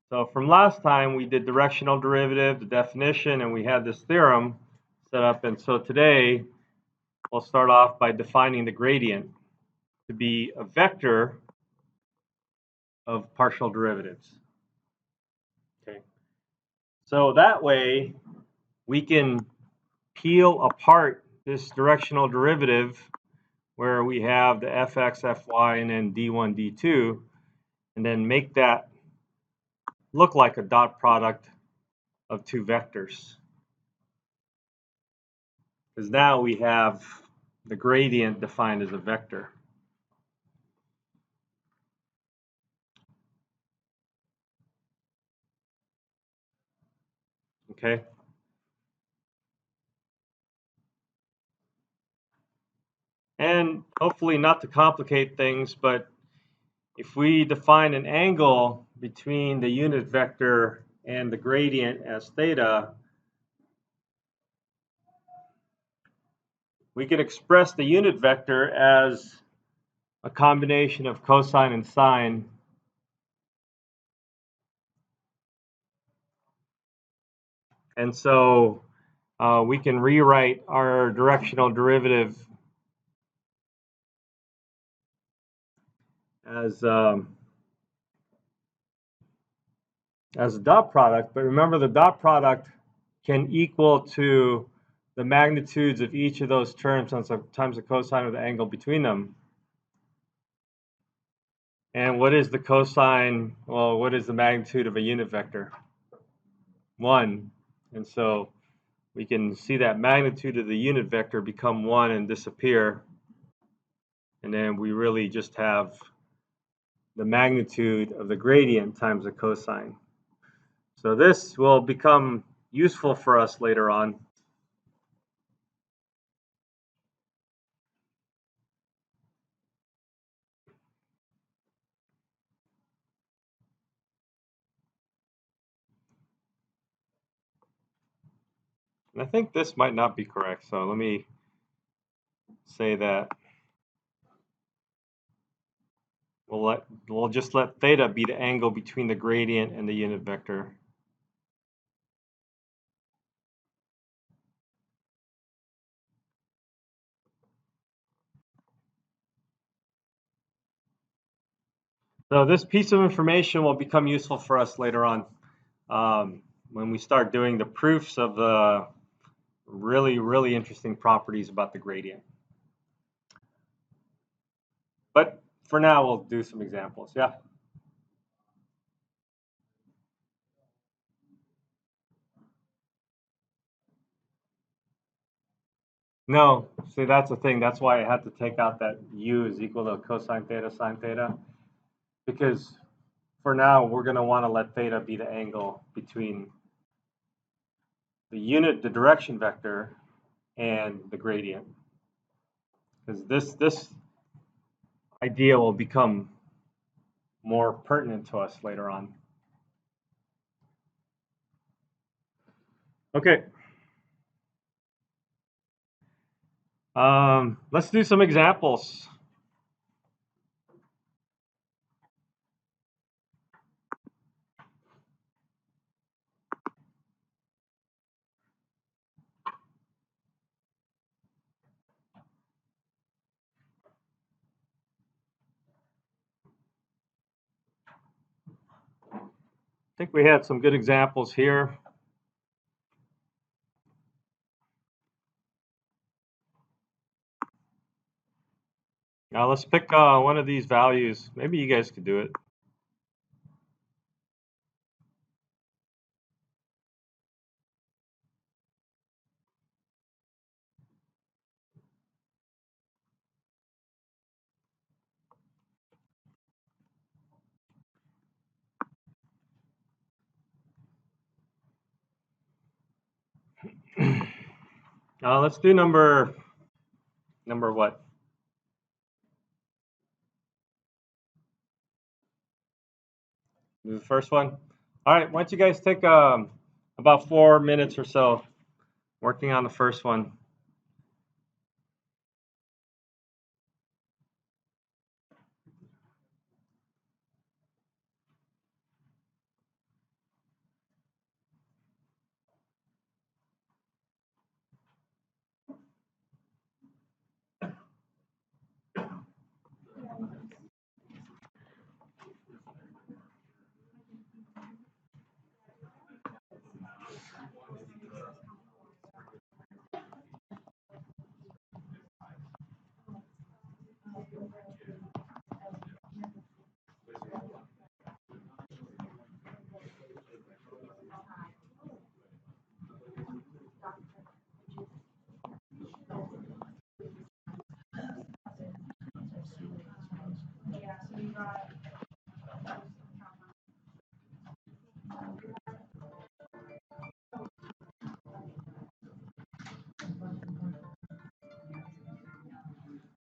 So from last time, we did directional derivative, the definition, and we had this theorem set up. And so today, we'll start off by defining the gradient to be a vector of partial derivatives. Okay. So that way, we can peel apart this directional derivative where we have the fx, fy, and then d1, d2, and then make that look like a dot product of two vectors. Because now we have the gradient defined as a vector. Okay. And hopefully not to complicate things, but if we define an angle between the unit vector and the gradient as theta, we can express the unit vector as a combination of cosine and sine and so we can rewrite our directional derivative as a dot product, but remember the dot product can equal to the magnitudes of each of those terms times the cosine of the angle between them. And what is the cosine? Well, what is the magnitude of a unit vector? 1. And so we can see that magnitude of the unit vector become 1 and disappear. And then we really just have the magnitude of the gradient times the cosine. So this will become useful for us later on. And I think this might not be correct, so let me say that we'll just let theta be the angle between the gradient and the unit vector. So this piece of information will become useful for us later on when we start doing the proofs of the really interesting properties about the gradient. But for now, we'll do some examples. Yeah. No, see, that's the thing. That's why I had to take out that u is equal to cosine theta sine theta. Because for now, we're going to want to let theta be the angle between the direction vector, and the gradient. Because this idea will become more pertinent to us later on. Okay. Let's do some examples. I think we had some good examples here. Now let's pick one of these values. Maybe you guys could do it. Let's do number what? The first one. All right. Why don't you guys take about 4 minutes or so working on the first one.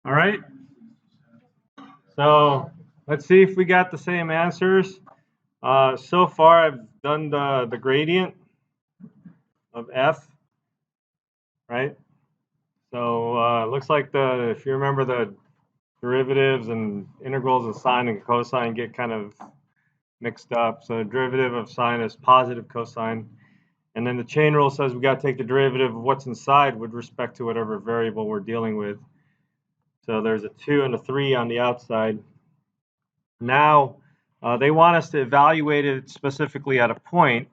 All right. So let's see if we got the same answers. So far, I've done the gradient of f, right? So looks like if you remember, the derivatives and integrals of sine and cosine get kind of mixed up. So the derivative of sine is positive cosine. And then the chain rule says we got to take the derivative of what's inside with respect to whatever variable we're dealing with. So there's a 2 and a 3 on the outside. Now, they want us to evaluate it specifically at a point.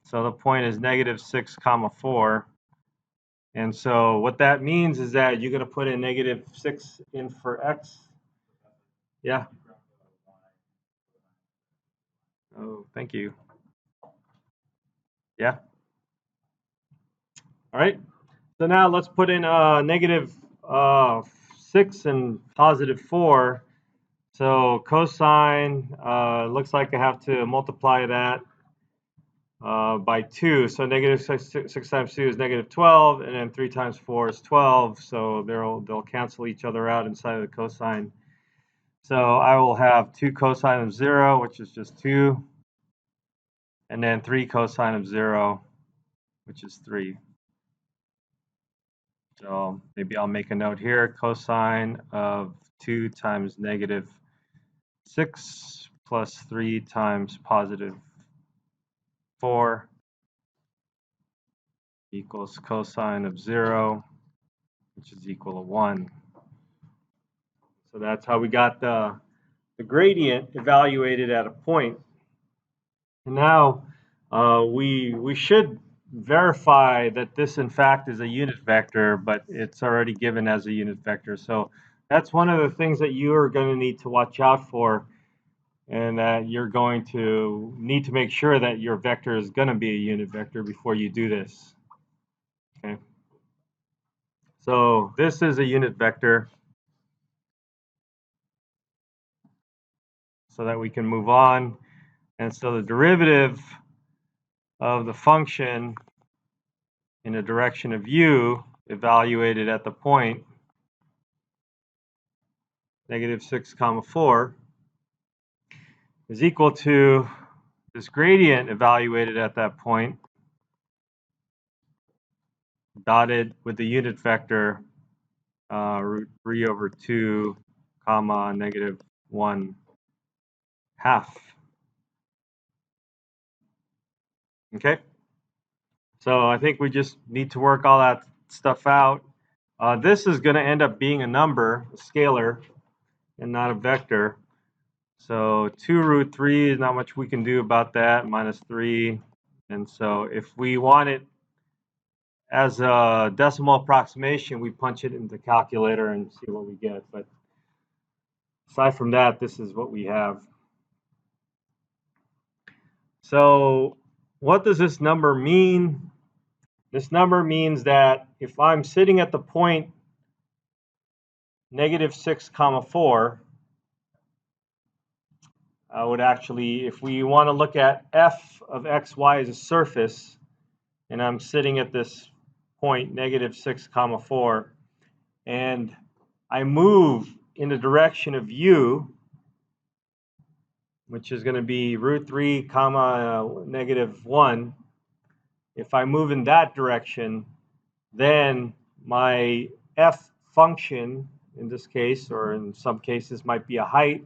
So the point is -6, 4. And so what that means is that you're going to put in -6 in for x. Yeah. Oh, thank you. Yeah. All right. So now let's put in -6 and +4. So cosine looks like I have to multiply that by 2. So -6 times 2 is -12, and then 3 times 4 is 12. So they'll cancel each other out inside of the cosine. So I will have 2 cosine of 0, which is just 2, and then 3 cosine of 0, which is 3. So maybe I'll make a note here. Cosine of 2 times -6 plus 3 times +4 equals cosine of 0, which is equal to 1. So that's how we got the gradient evaluated at a point. And now we should verify that this in fact is a unit vector, but it's already given as a unit vector. So that's one of the things that you are going to need to watch out for, and that you're going to need to make sure that your vector is going to be a unit vector before you do this. Okay. So this is a unit vector, so that we can move on. And so the derivative of the function in the direction of u evaluated at the point -6, 4 is equal to this gradient evaluated at that point dotted with the unit vector √3/2, -1/2. Okay, so I think we just need to work all that stuff out. This is going to end up being a number, a scalar, and not a vector. So 2√3 is not much we can do about that, -3. And so if we want it as a decimal approximation, we punch it into the calculator and see what we get. But aside from that, this is what we have. So what does this number mean? This number means that if I'm sitting at the point -6, 4, I would actually, if we want to look at f of xy as a surface, and I'm sitting at this point -6, 4, and I move in the direction of u, which is going to be √3, -1. If I move in that direction, then my f function, in this case, or in some cases might be a height,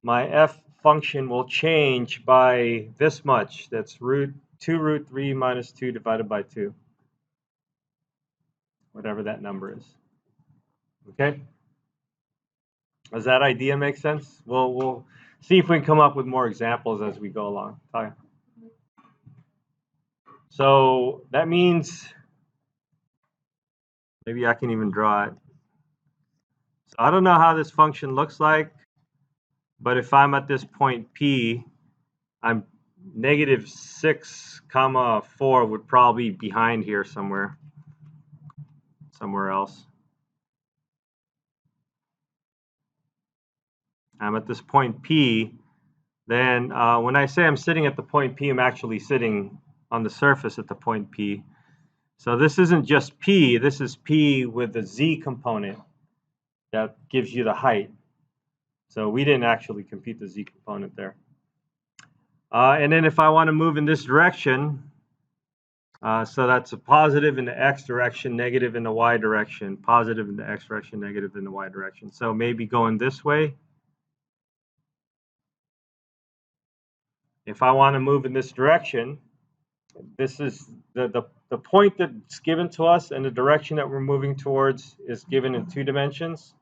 my f function will change by this much. That's 2√3 minus 2 divided by 2, whatever that number is. Okay? Does that idea make sense? We'll see if we can come up with more examples as we go along. Okay. So that means, maybe I can even draw it. So I don't know how this function looks like, but if I'm at this point P, I'm -6, 4 would probably be behind here somewhere else. I'm at this point P, then when I say I'm sitting at the point P, I'm actually sitting on the surface at the point P. So this isn't just P, this is P with the Z component that gives you the height. So we didn't actually compute the Z component there. And then if I want to move in this direction, so that's a positive in the X direction, negative in the Y direction, positive in the X direction, negative in the Y direction. So maybe going this way. If I want to move in this direction, this is the point that's given to us and the direction that we're moving towards is given in 2 dimensions,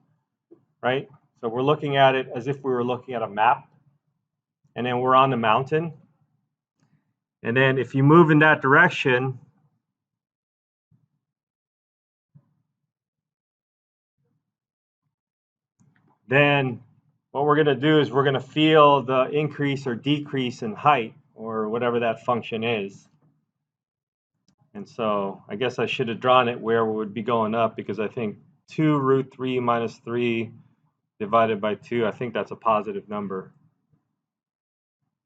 right? So we're looking at it as if we were looking at a map, and then we're on the mountain. And then if you move in that direction, then what we're going to do is we're going to feel the increase or decrease in height, or whatever that function is. And so I guess I should have drawn it where we would be going up, because I think 2 root 3 minus 3 divided by 2, I think that's a positive number.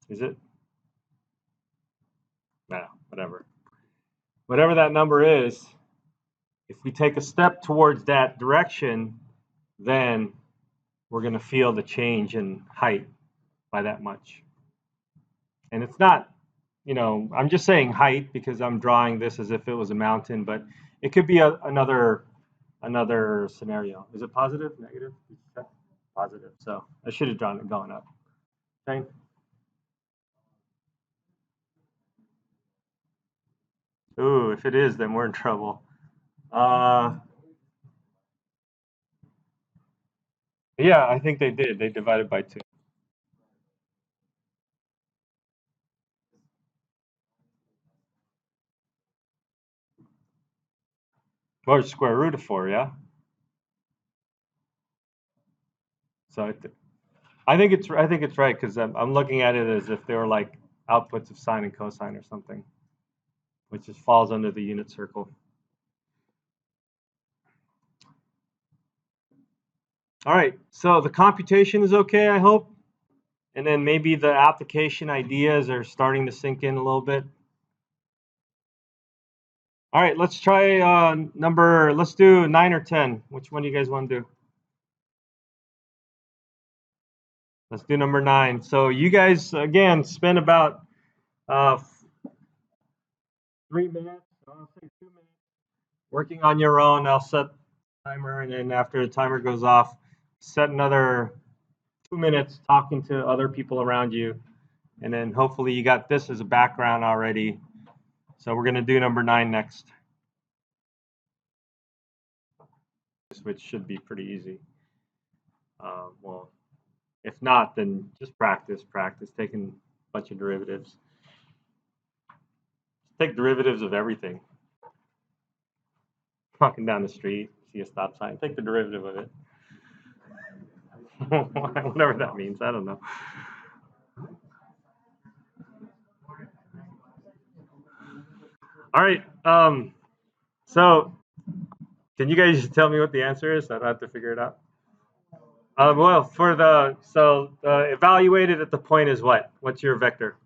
Is it? No, whatever. Whatever that number is, if we take a step towards that direction, then we're going to feel the change in height by that much. And it's not, you know, I'm just saying height because I'm drawing this as if it was a mountain, but it could be another scenario. Is it positive, negative? Positive. So I should have drawn it going up. Okay. Ooh, if it is, then we're in trouble. Yeah, I think they did. They divided by 2. Or square root of 4, yeah. So I think it's right, because I'm looking at it as if they were like outputs of sine and cosine or something, which just falls under the unit circle. All right, so the computation is okay, I hope. And then maybe the application ideas are starting to sink in a little bit. All right, let's try let's do 9 or 10. Which one do you guys want to do? Let's do number 9. So you guys, again, spend about 3 minutes, I'll say 2 minutes, working on your own. I'll set the timer, and then after the timer goes off, set another 2 minutes talking to other people around you. And then hopefully you got this as a background already. So we're going to do number 9 next, which should be pretty easy. Well, if not, then just practice taking a bunch of derivatives. Take derivatives of everything. Walking down the street, see a stop sign, take the derivative of it. Whatever that means, I don't know. All right, so can you guys tell me what the answer is? I don't have to figure it out. Well, for evaluated at the point is what? What's your vector?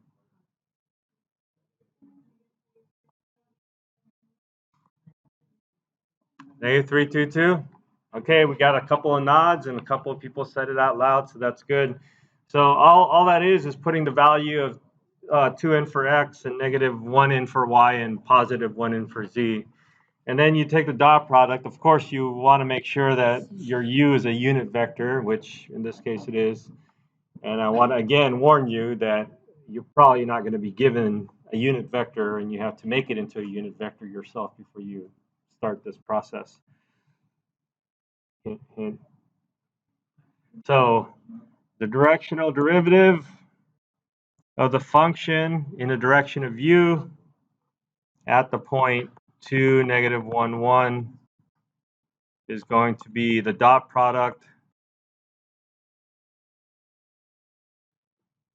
-322. Okay, we got a couple of nods and a couple of people said it out loud, so that's good. So all that is putting the value of 2 in for x and -1 in for y and +1 in for z. And then you take the dot product. Of course, you want to make sure that your u is a unit vector, which in this case it is. And I want to again warn you that you're probably not going to be given a unit vector, and you have to make it into a unit vector yourself before you start this process. Hint, hint. So the directional derivative of the function in the direction of u at the point 2, -1, 1 is going to be the dot product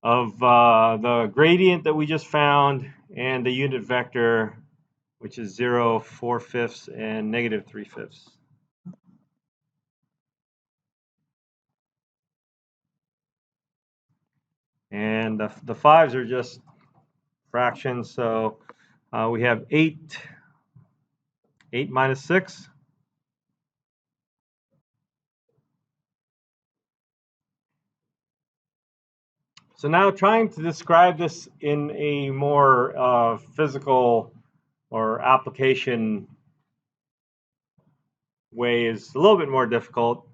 of the gradient that we just found and the unit vector, which is 0, 4/5 and -3/5. And the 5's are just fractions, so we have 8 minus 6. So now trying to describe this in a more physical or application way is a little bit more difficult.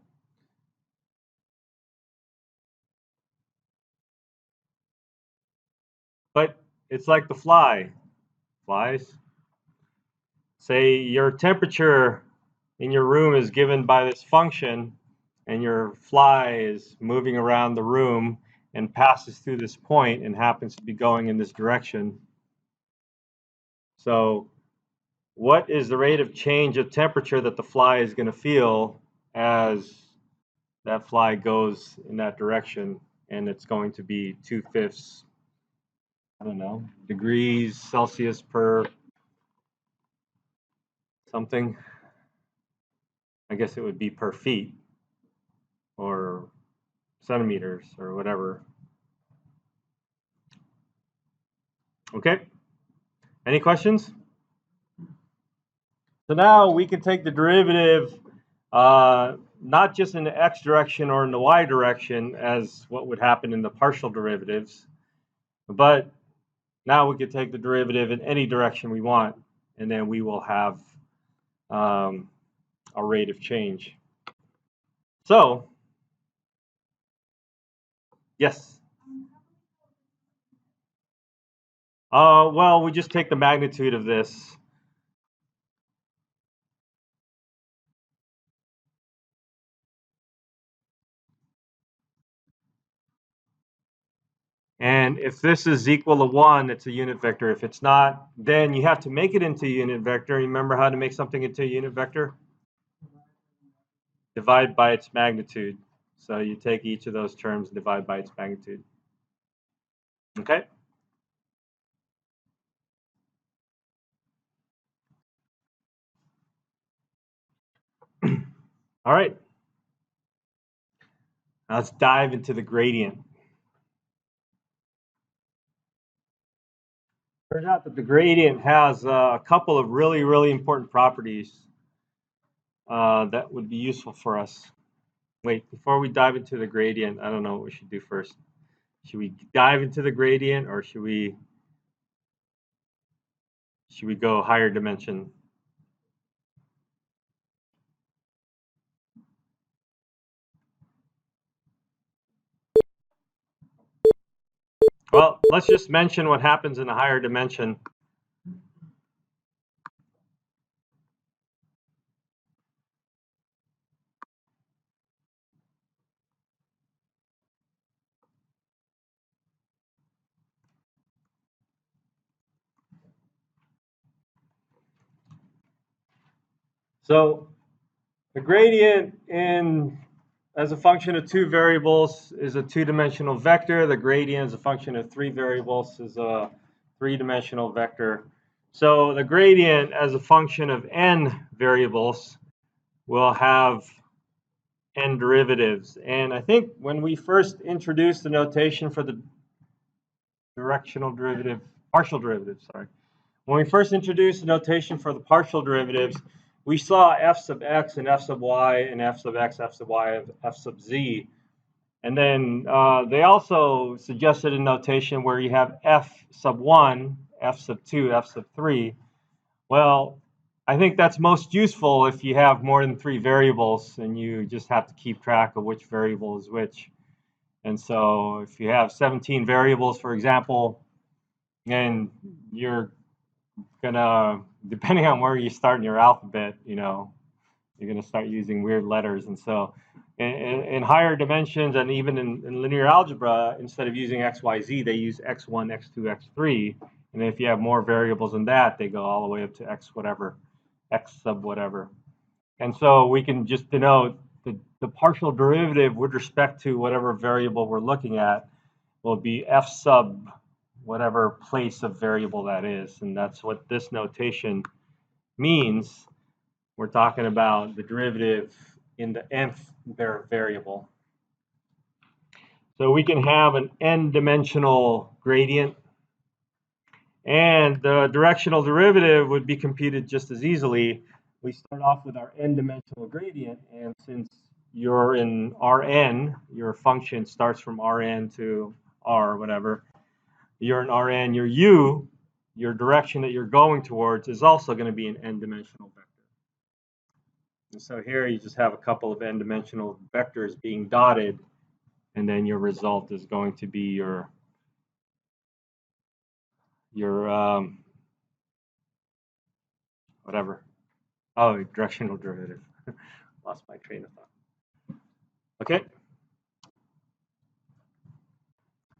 But it's like the flies. Say your temperature in your room is given by this function, and your fly is moving around the room and passes through this point and happens to be going in this direction. So what is the rate of change of temperature that the fly is going to feel as that fly goes in that direction? And it's going to be 2/5, I don't know, degrees Celsius per something. I guess it would be per feet or centimeters or whatever. Okay, any questions? So now we can take the derivative not just in the x direction or in the y direction as what would happen in the partial derivatives, but now we could take the derivative in any direction we want, and then we will have a rate of change. So, yes. Well, we just take the magnitude of this. And if this is equal to 1, it's a unit vector. If it's not, then you have to make it into a unit vector. Remember how to make something into a unit vector? Divide by its magnitude. So you take each of those terms and divide by its magnitude. Okay? All right. Now let's dive into the gradient. Turns out that the gradient has a couple of really, really important properties that would be useful for us. Wait, before we dive into the gradient, I don't know what we should do first. Should we dive into the gradient, or should we go higher dimension? Well, let's just mention what happens in a higher dimension. So the gradient as a function of 2 variables is a 2-dimensional vector. The gradient as a function of 3 variables is a 3-dimensional vector. So the gradient as a function of n variables will have n derivatives. And I think when we first introduced the notation for the partial derivative, sorry. When we first introduced the notation for the partial derivatives, we saw f sub x and f sub y and f sub x, f sub y, and f sub z. And then they also suggested a notation where you have f sub 1, f sub 2, f sub 3. Well, I think that's most useful if you have more than 3 variables and you just have to keep track of which variable is which. And so if you have 17 variables, for example, and you're gonna, depending on where you start in your alphabet, you're gonna start using weird letters. And so in higher dimensions and even in linear algebra, instead of using x, y, z, they use x1, x2, x3. And if you have more variables than that, they go all the way up to x whatever, x sub whatever. And so we can just denote the partial derivative with respect to whatever variable we're looking at will be f sub whatever place of variable that is. And that's what this notation means. We're talking about the derivative in the nth variable. So we can have an n-dimensional gradient, and the directional derivative would be computed just as easily. We start off with our n-dimensional gradient, and since you're in Rn, your function starts from Rn to R, whatever. You're in Rn, your u, your direction that you're going towards, is also going to be an n-dimensional vector. And so here you just have a couple of n-dimensional vectors being dotted, and then your result is going to be your whatever. Oh, directional derivative. Lost my train of thought. Okay.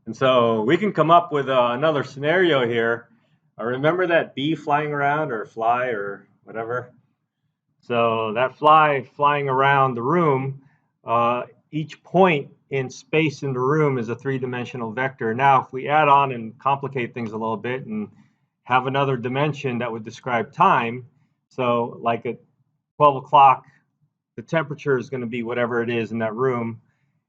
And so we can come up with another scenario here. Remember that bee flying around, or fly, or whatever? So that fly flying around the room, each point in space in the room is a three-dimensional vector. Now, if we add on and complicate things a little bit and have another dimension that would describe time, so like at 12 o'clock, the temperature is going to be whatever it is in that room,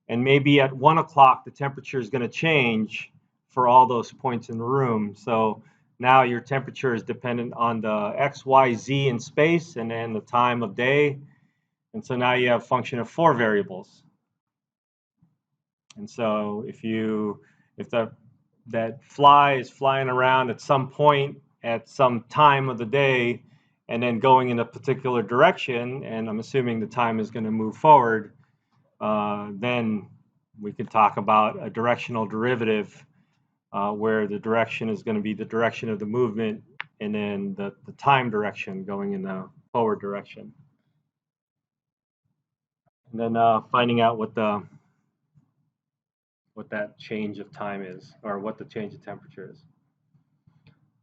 and maybe at 1 o'clock, the temperature is going to change for all those points in the room. So now your temperature is dependent on the x, y, z in space, and then the time of day. And so now you have a function of 4 variables. And so if that fly is flying around at some point at some time of the day, and then going in a particular direction, and I'm assuming the time is going to move forward, then we could talk about a directional derivative where the direction is going to be the direction of the movement, and then the time direction going in the forward direction. And then finding out what that change of time is, or what the change of temperature is.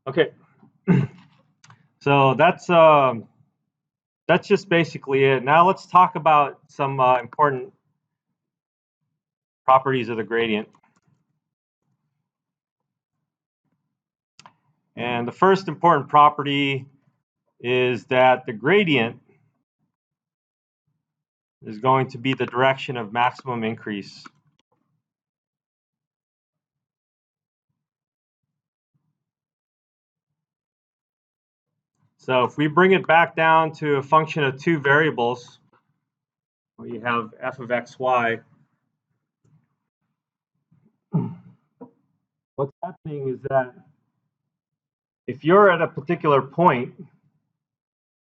Okay, so that's just basically it. Now let's talk about some important properties of the gradient. And the first important property is that the gradient is going to be the direction of maximum increase. So if we bring it back down to a function of 2 variables, we have f of x, y. What's happening is that if you're at a particular point,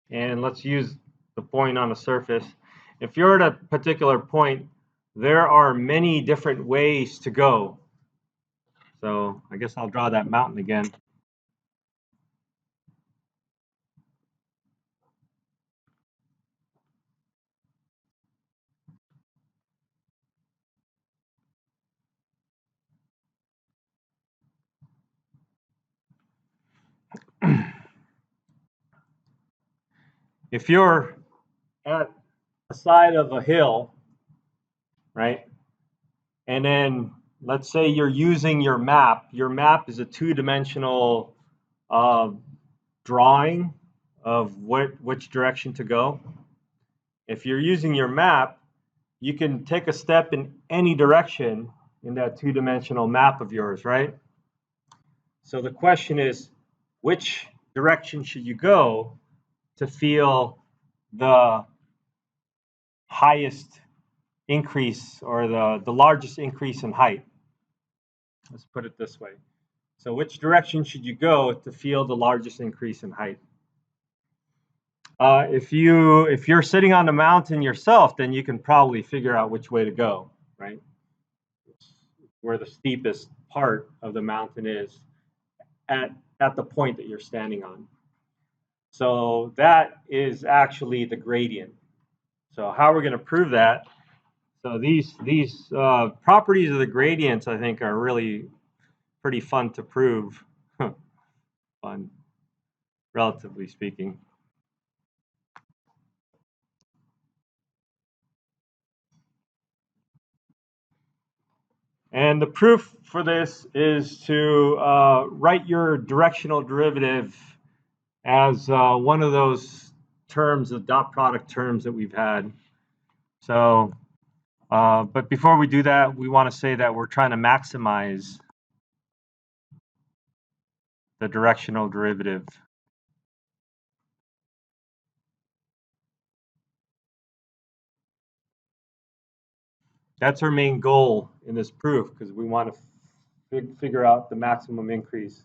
and let's use the point on the surface, if you're at a particular point, there are many different ways to go. So I guess I'll draw that mountain again. If you're at the side of a hill, right, and then let's say you're using your map. Your map is a 2-dimensional drawing of which direction to go. If you're using your map, you can take a step in any direction in that 2-dimensional map of yours, right? So the question is, which direction should you go to feel the highest increase, or the largest increase in height? Let's put it this way. So which direction should you go to feel the largest increase in height? If you're sitting on the mountain yourself, then you can probably figure out which way to go, right? Where the steepest part of the mountain is at the point that you're standing on. So that is actually the gradient. So how are we going to prove that? So these properties of the gradients, I think, are really pretty fun to prove. Fun, relatively speaking. And the proof for this is to write your directional derivative as one of those terms, the dot product terms that we've had. So But before we do that, we want to say that we're trying to maximize the directional derivative. That's our main goal in this proof, because we want to figure out the maximum increase.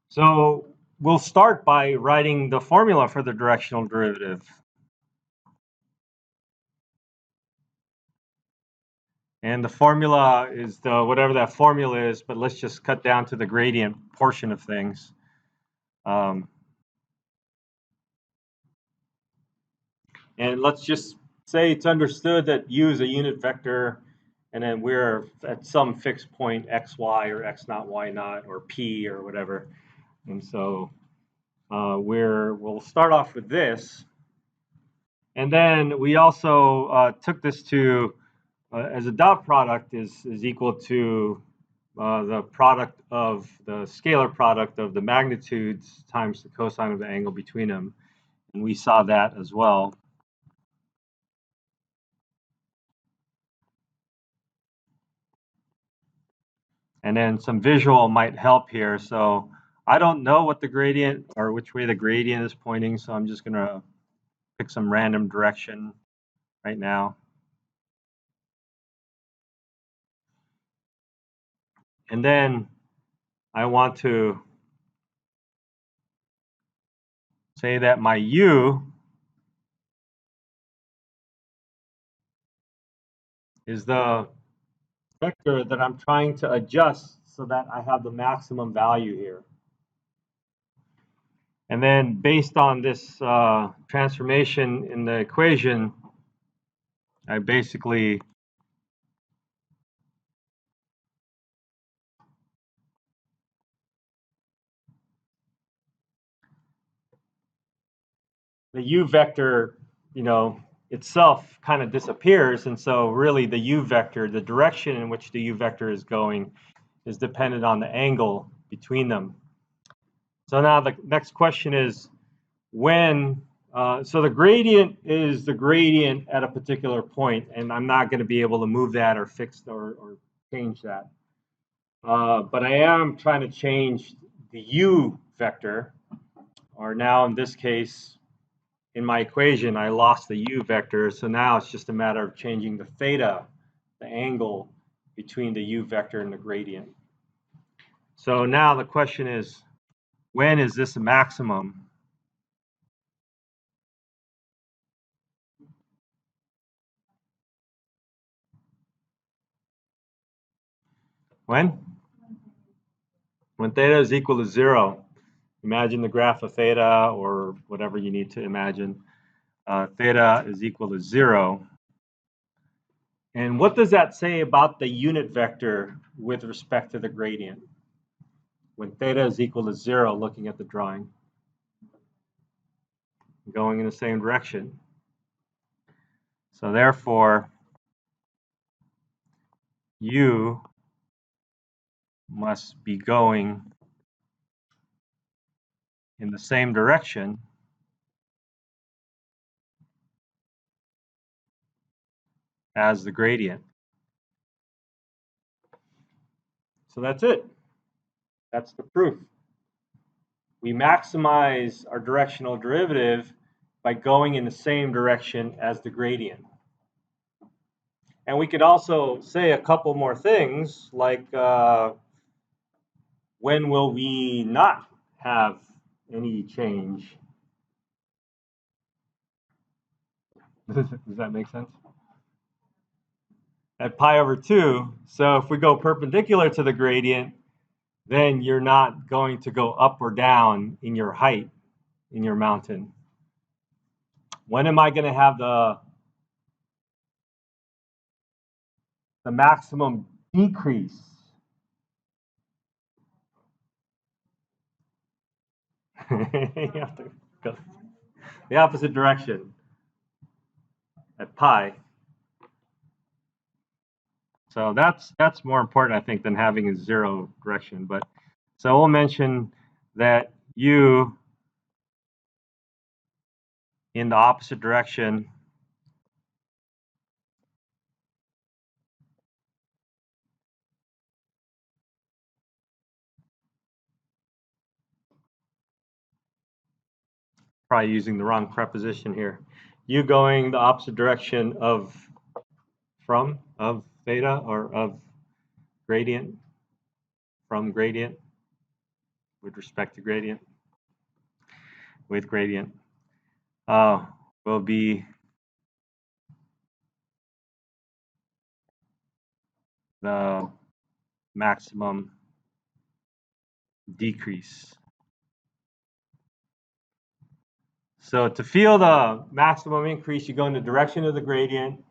So we'll start by writing the formula for the directional derivative. And the formula is whatever that formula is, but let's just cut down to the gradient portion of things. And let's just say it's understood that u is a unit vector, and then we're at some fixed point xy or x naught y naught or p or whatever. And so we'll start off with this. And then we also took this to, as a dot product is equal to the product of the scalar product of the magnitudes times the cosine of the angle between them. And we saw that as well. And then some visual might help here. So I don't know what the gradient or which way the gradient is pointing, so I'm just going to pick some random direction right now. And then I want to say that my u is the vector that I'm trying to adjust so that I have the maximum value here. And then based on this transformation in the equation, I basically the u vector, itself kind of disappears, and so really the u vector, the direction in which the u vector is going, is dependent on the angle between them. So now the next question is when, so the gradient is the gradient at a particular point, and I'm not going to be able to move that or fix or change that. But I am trying to change the u vector, or now in this case, in my equation, I lost the u vector, so now it's just a matter of changing the theta, the angle between the u vector and the gradient. So now the question is, when is this a maximum? When? When theta is equal to 0. Imagine the graph of theta, or whatever you need to imagine. Theta is equal to 0. And what does that say about the unit vector with respect to the gradient? When theta is equal to 0, looking at the drawing, going in the same direction. So therefore, u must be going in the same direction as the gradient. So that's it. That's the proof. We maximize our directional derivative by going in the same direction as the gradient. And we could also say a couple more things, like when will we not have any change? Does that make sense? At pi over 2, so if we go perpendicular to the gradient, then you're not going to go up or down in your height in your mountain. When am I going to have the maximum decrease? You have to go the opposite direction at pi. So that's more important, I think, than having a 0 direction. But so we'll mention that u in the opposite direction Probably using the wrong preposition here. U going the opposite direction of theta, or of gradient, from gradient, with respect to gradient, with gradient, will be the maximum decrease. So to feel the maximum increase, you go in the direction of the gradient.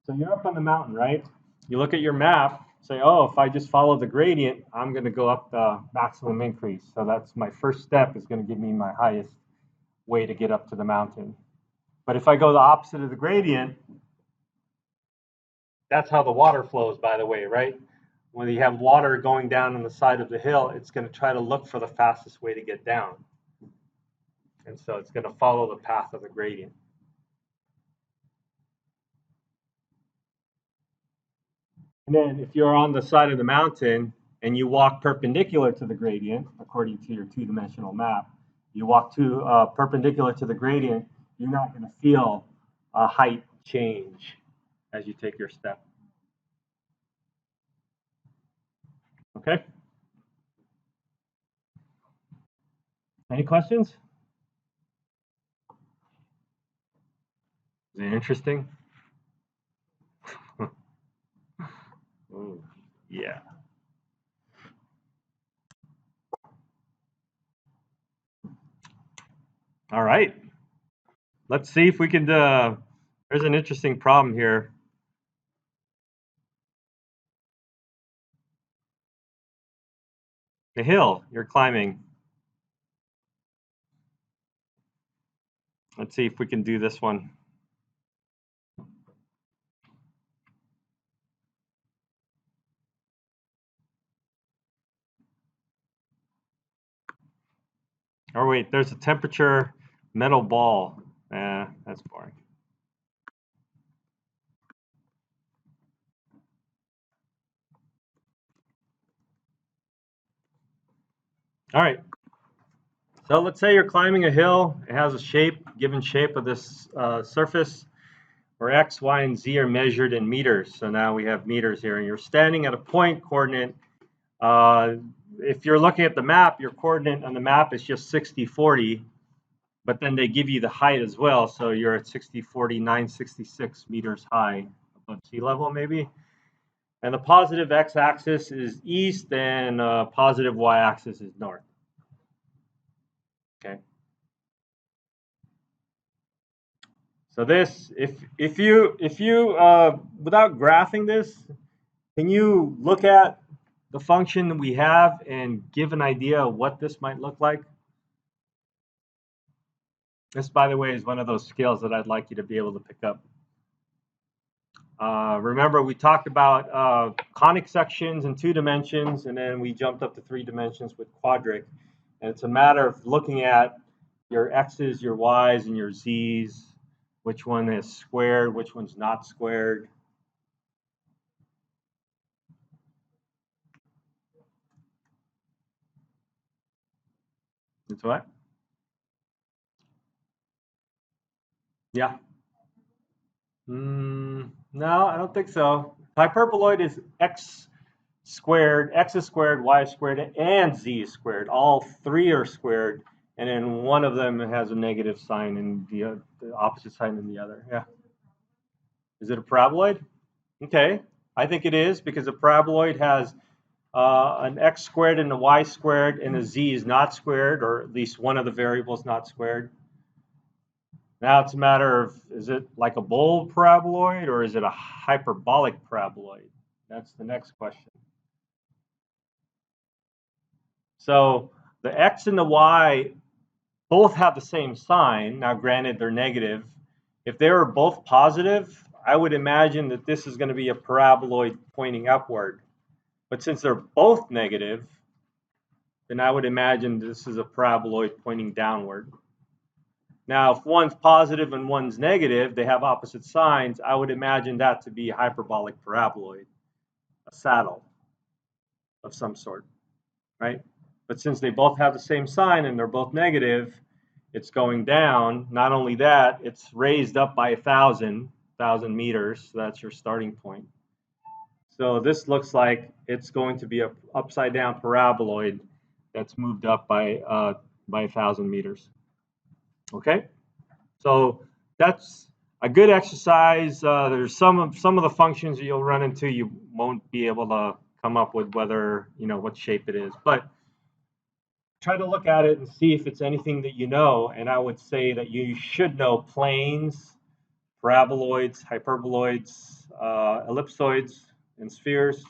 So you're up on the mountain, right? You look at your map, say, oh, if I just follow the gradient, I'm going to go up the maximum increase. So that's my first step, is going to give me my highest way to get up to the mountain. But if I go the opposite of the gradient, that's how the water flows, by the way, right? When you have water going down on the side of the hill, it's going to try to look for the fastest way to get down. And so it's going to follow the path of the gradient. And then if you're on the side of the mountain and you walk perpendicular to the gradient, according to your two-dimensional map, you walk perpendicular to the gradient, you're not going to feel a height change as you take your step. Okay? Any questions? Is it interesting? Ooh, yeah. All right. Let's see if we can, there's an interesting problem here. The hill you're climbing. Let's see if we can do this one. Oh wait, there's a temperature metal ball. That's boring. All right. So let's say you're climbing a hill. It has a shape, given shape of this surface, where x, y, and z are measured in meters. So now we have meters here, and you're standing at a point coordinate. If you're looking at the map, your coordinate on the map is just 60, 40, but then they give you the height as well. So you're at 60, 40, 966 meters high above sea level, maybe. And the positive x-axis is east, and positive y-axis is north. Okay. So this, if you without graphing this, can you look at the function that we have and give an idea of what this might look like? This, by the way, is one of those skills that I'd like you to be able to pick up. Remember, we talked about conic sections in 2 dimensions, and then we jumped up to 3 dimensions with quadric. And it's a matter of looking at your x's, your y's, and your z's. Which one is squared, which one's not squared. It's what? Yeah. No, I don't think so. Hyperboloid is x squared, x is squared, y is squared, and z is squared. All 3 are squared, and then one of them has a negative sign and the opposite sign in the other. Yeah. Is it a paraboloid? Okay. I think it is, because a paraboloid has an x squared and a y squared, and a z is not squared, or at least one of the variables not squared. Now it's a matter of, is it like a bowl paraboloid, or is it a hyperbolic paraboloid? That's the next question. So the x and the y both have the same sign. Now granted, they're negative. If they were both positive, I would imagine that this is going to be a paraboloid pointing upward. But since they're both negative, then I would imagine this is a paraboloid pointing downward. Now, if one's positive and one's negative, they have opposite signs. I would imagine that to be a hyperbolic paraboloid, a saddle of some sort, right? But since they both have the same sign and they're both negative, it's going down. Not only that, it's raised up by 1,000 meters. So that's your starting point. So this looks like it's going to be an upside down paraboloid that's moved up by 1,000 meters. Okay, so that's a good exercise. There's some of the functions that you'll run into you won't be able to come up with whether what shape it is, but try to look at it and see if it's anything that you know. And I would say that you should know planes, paraboloids, hyperboloids, ellipsoids, and spheres.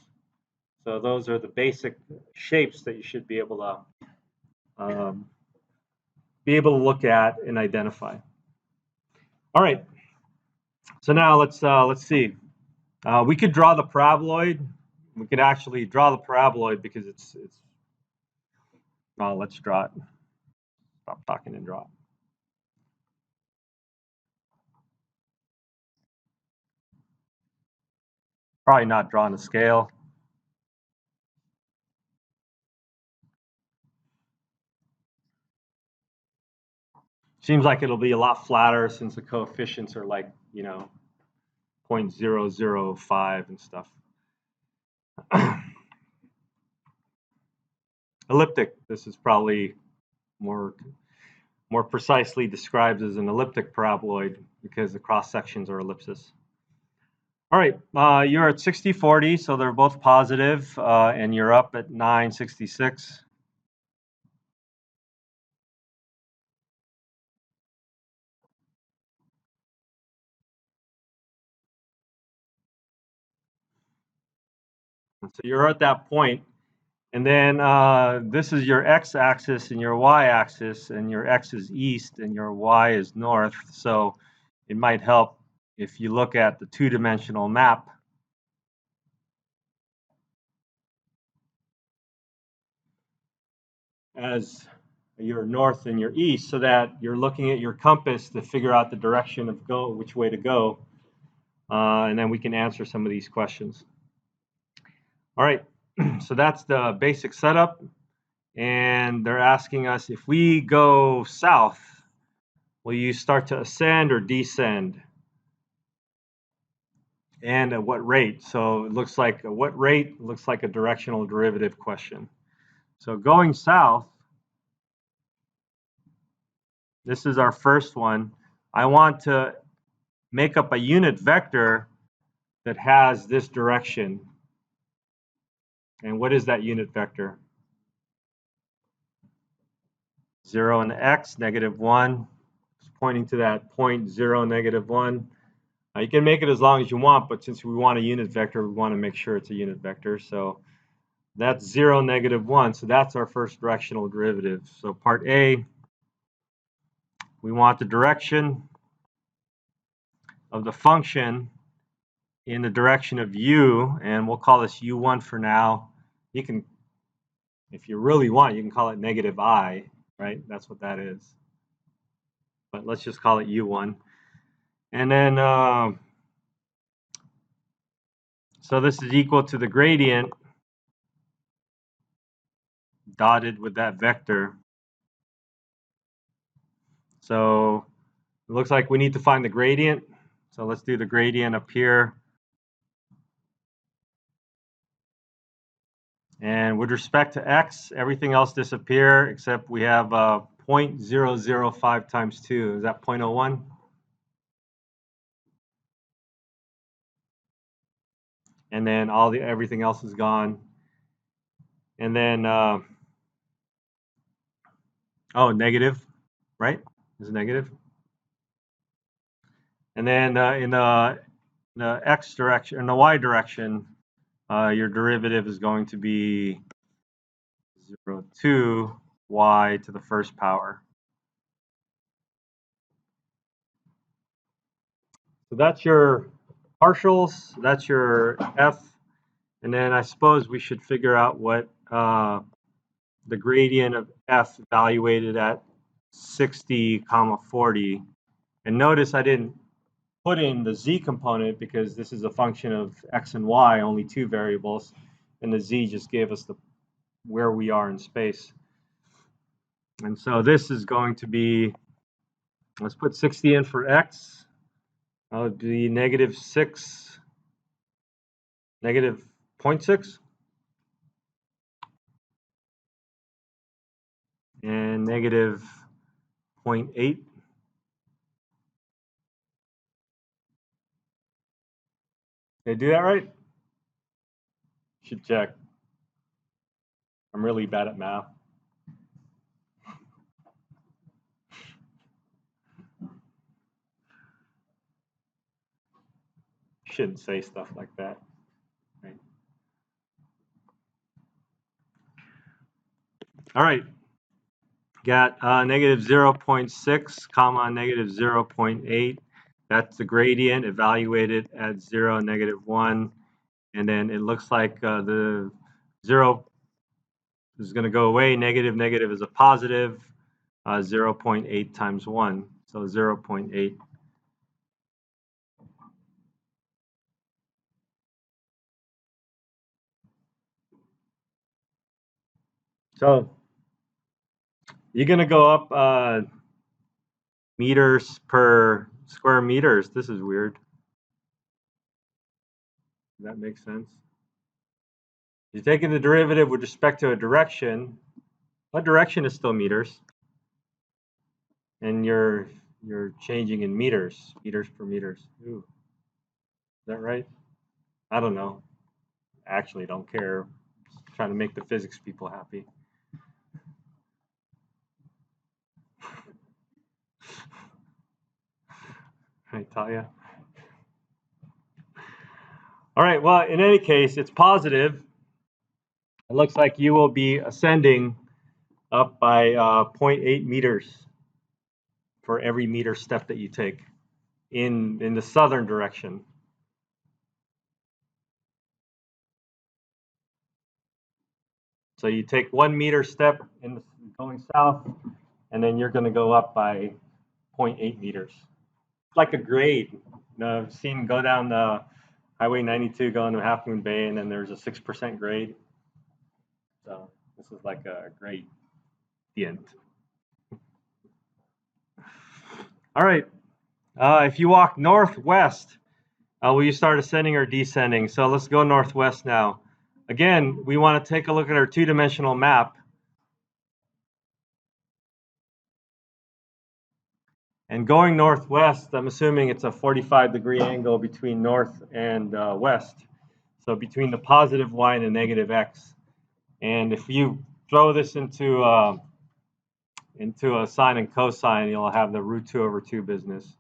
So those are the basic shapes that you should be able to look at and identify. All right. So now let's see. We could draw the paraboloid. We could actually draw the paraboloid because it's. Let's draw it. Stop talking and draw it. Probably not drawing a scale. Seems like it'll be a lot flatter since the coefficients are like 0.005 and stuff. Elliptic. This is probably more precisely described as an elliptic paraboloid because the cross sections are ellipses. All right, you're at 60-40, so they're both positive, and you're up at 966. So you're at that point, and then this is your x-axis and your y-axis, and your x is east and your y is north. So it might help if you look at the two-dimensional map. As your north and your east, so that you're looking at your compass to figure out the direction of which way to go, and then we can answer some of these questions. All right, so that's the basic setup, and they're asking us if we go south, will you start to ascend or descend, and at what rate? So it looks like what rate looks like a directional derivative question. So going south, this is our first one. I want to make up a unit vector that has this direction. And what is that unit vector? 0 and x, -1. It's pointing to that point 0, -1. You can make it as long as you want, but since we want a unit vector, we want to make sure it's a unit vector. So that's 0, -1. So that's our first directional derivative. So part A, we want the direction of the function in the direction of u, and we'll call this u1 for now. You can, if you really want, you can call it -I, right? That's what that is. But let's just call it u1. And then, so this is equal to the gradient dotted with that vector. So it looks like we need to find the gradient. So let's do the gradient up here. And with respect to x, everything else disappear except we have 0.005 times 2. Is that 0.01? And then everything else is gone. And then negative, right? Is it negative? And then in the x direction, in the y direction, your derivative is going to be 0.2 y to the first power. So that's your partials, that's your f, and then I suppose we should figure out what the gradient of f evaluated at 60, 40. And notice I didn't put in the z component because this is a function of x and y, only two variables, and the z just gave us where we are in space. And so this is going to be Let's put 60 in for x. That would be negative 6, negative 0.6, and negative 0.8. Did I do that right? Should check. I'm really bad at math. Shouldn't say stuff like that. Right. All right. Got negative 0.6 comma negative 0.8. That's the gradient evaluated at 0, negative 1. And then it looks like the 0 is going to go away. Negative, negative is a positive. 0.8 times 1. So 0.8. So you're going to go up meters per square meters. This is weird. Does that make sense? You're taking the derivative with respect to a direction. What direction is still meters? And you're changing in meters per meters. Ooh. Is that right? I don't know. Actually, don't care. Just trying to make the physics people happy. Right, Talia? All right, well, in any case, it's positive. It looks like you will be ascending up by 0.8 meters for every meter step that you take in the southern direction. So you take 1 meter step in going south, and then you're going to go up by 0.8 meters. It's like a grade. I've seen go down the Highway 92 going to Half Moon Bay, and then there's a 6% grade. So this is like a gradient. All right. If you walk northwest, will you start ascending or descending? So let's go northwest now. Again, we want to take a look at our two-dimensional map. And going northwest, I'm assuming it's a 45-degree angle between north and west. So between the positive y and the negative x. And if you throw this into a sine and cosine, you'll have the root 2 over 2 business.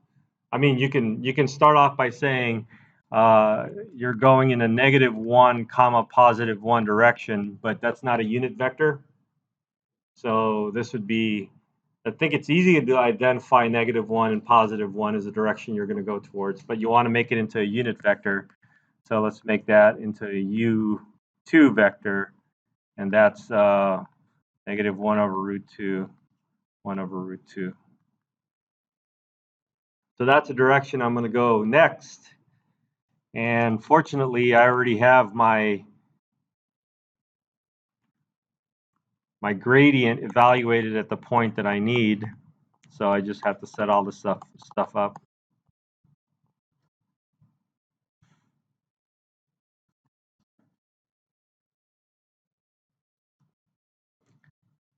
I mean, you can start off by saying you're going in a negative 1 comma positive 1 direction, but that's not a unit vector. So this would be, I think it's easy to identify negative 1 and positive 1 as the direction you're going to go towards, but you want to make it into a unit vector. So let's make that into a U2 vector, and that's negative 1 over root 2, 1 over root 2. So that's a direction I'm going to go next. And fortunately, I already have my gradient evaluated at the point that I need. So I just have to set all this stuff up.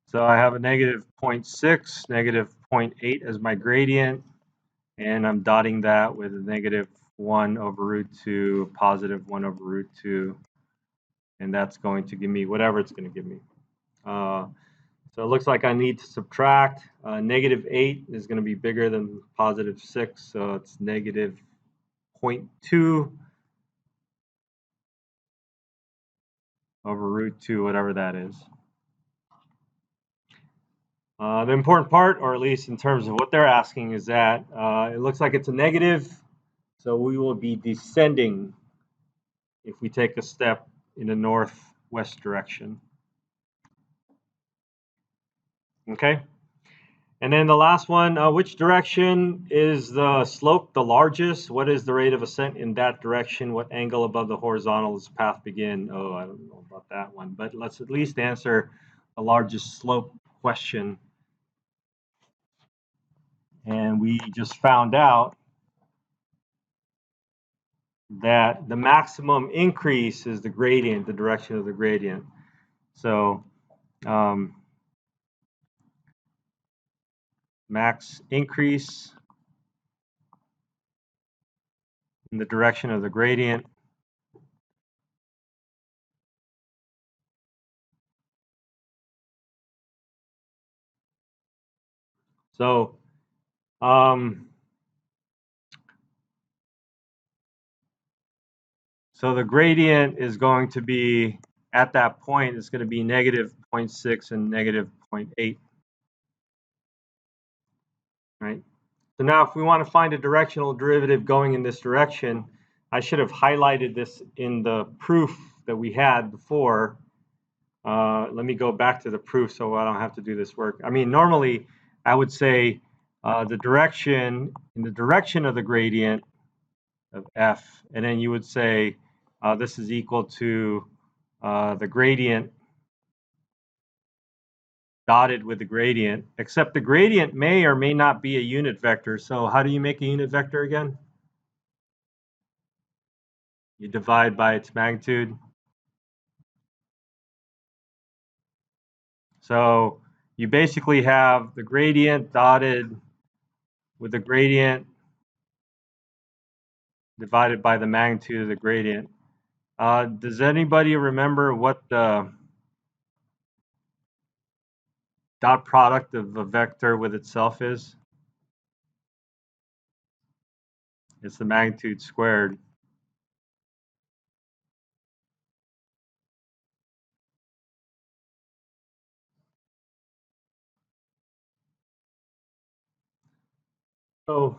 So I have a negative 0.6, negative 0.8 as my gradient, and I'm dotting that with a negative 1 over root 2, positive 1 over root 2, and that's going to give me whatever it's going to give me. So it looks like I need to subtract. Negative 8 is going to be bigger than positive 6, so it's negative 0.2 over root 2, whatever that is. The important part, or at least in terms of what they're asking, is that it looks like it's a negative, so we will be descending if we take a step in the northwest direction. Okay? And then the last one, which direction is the slope the largest? What is the rate of ascent in that direction? What angle above the horizontal does the path begin? Oh, I don't know about that one, but let's at least answer the largest slope question. And we just found out that the maximum increase is the gradient, the direction of the gradient. So max increase in the direction of the gradient so the gradient is going to be, at that point, it's going to be negative 0.6 and negative 0.8, right? So now if we want to find a directional derivative going in this direction, I should have highlighted this in the proof that we had before. Let me go back to the proof so I don't have to do this work. I mean, normally I would say the direction, in the direction of the gradient of f, and then you would say this is equal to the gradient dotted with the gradient, except the gradient may or may not be a unit vector. So how do you make a unit vector again? You divide by its magnitude. So you basically have the gradient dotted with the gradient divided by the magnitude of the gradient. Does anybody remember what the dot product of a vector with itself is? It's the magnitude squared. So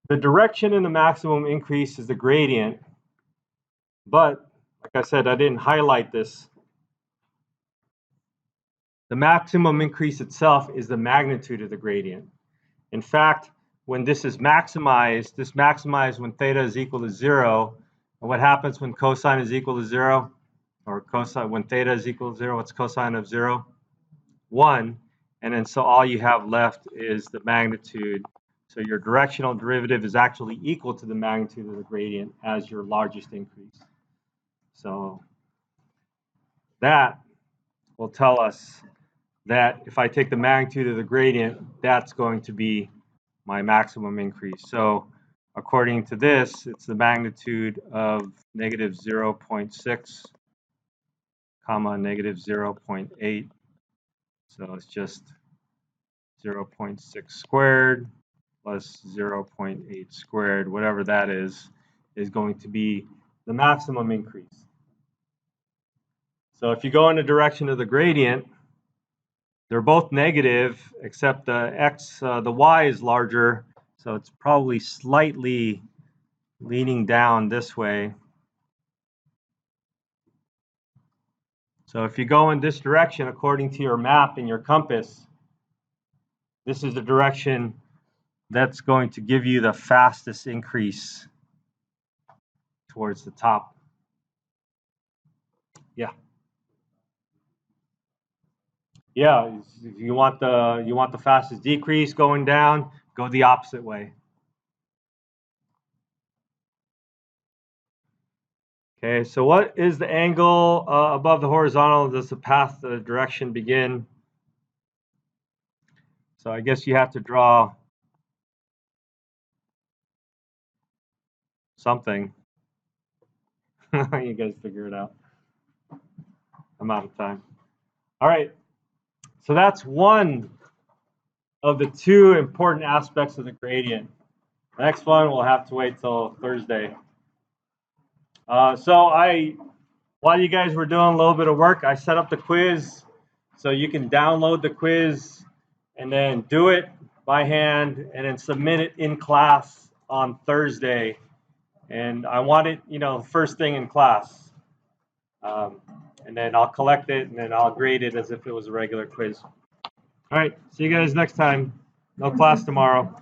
the direction in the maximum increase is the gradient, but like I said, I didn't highlight this. The maximum increase itself is the magnitude of the gradient. In fact, when this is maximized, this maximized when theta is equal to 0. And what happens when cosine is equal to 0? Or cosine, when theta is equal to 0, what's cosine of 0? 1. And then so all you have left is the magnitude. So your directional derivative is actually equal to the magnitude of the gradient as your largest increase. So that will tell us that if I take the magnitude of the gradient, that's going to be my maximum increase. So according to this, it's the magnitude of negative 0.6 comma negative 0.8. So it's just 0.6 squared plus 0.8 squared, whatever that is going to be the maximum increase. So if you go in the direction of the gradient, they're both negative, except the y is larger, so it's probably slightly leaning down this way. So if you go in this direction, according to your map and your compass, this is the direction that's going to give you the fastest increase towards the top. Yeah. Yeah, if you want the fastest decrease going down, go the opposite way. Okay, so what is the angle above the horizontal? Does the path, the direction begin? So I guess you have to draw something. You guys figure it out. I'm out of time. All right, so that's one of the two important aspects of the gradient. The next one we'll have to wait till Thursday. While you guys were doing a little bit of work, I set up the quiz so you can download the quiz and then do it by hand and then submit it in class on Thursday. And I want it, first thing in class. And then I'll collect it and then I'll grade it as if it was a regular quiz. All right, see you guys next time. No class tomorrow.